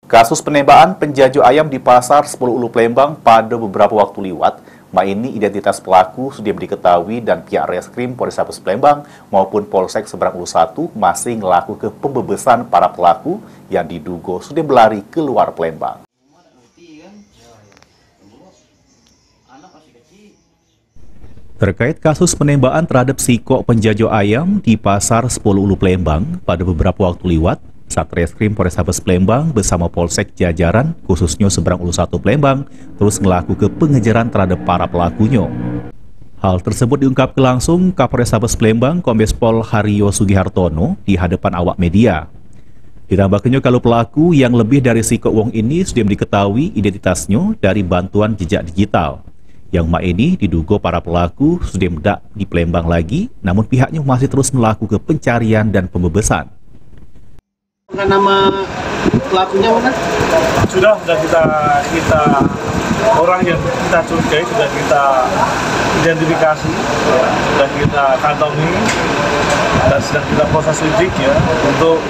Kasus penembakan penjajah ayam di pasar 10 Ulu Palembang pada beberapa waktu lewat, ini identitas pelaku sudah diketahui dan pihak Reskrim Polrestabes Palembang maupun Polsek Seberang Ulu 1 masih melakukan pembebasan para pelaku yang diduga sudah berlari keluar Palembang. Terkait kasus penembakan terhadap si kok penjajah ayam di pasar 10 Ulu Palembang pada beberapa waktu lewat, Satreskrim Polrestabes Palembang bersama Polsek jajaran, khususnya Seberang Ulu 1 Palembang, terus melakukan pengejaran terhadap para pelakunya. Hal tersebut diungkapkan langsung Kapolrestabes Palembang Kombes Pol Haryo Sugihartono di hadapan awak media. Ditambahkannya kalau pelaku yang lebih dari si kok wong ini sudah diketahui identitasnya dari bantuan jejak digital. Yang ini diduga para pelaku sudah tidak di Palembang lagi, namun pihaknya masih terus melakukan pencarian dan pembebasan. Nama pelakunya bukan? Sudah kita orang yang kita curigai sudah kita identifikasi, sudah kita kantongi dan sedang kita proses lidik ya untuk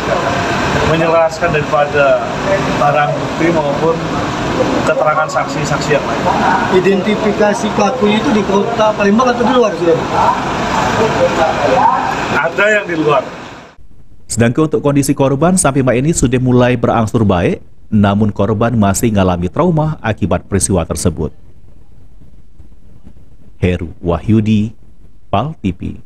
menyelaraskan daripada barang bukti maupun keterangan saksi-saksi yang lain. Identifikasi pelakunya itu di kota Palembang atau di luar sudah? Ada yang di luar. Sedangkan untuk kondisi korban sampai ini sudah mulai berangsur baik, namun korban masih mengalami trauma akibat peristiwa tersebut. Heru Wahyudi, PAL TV.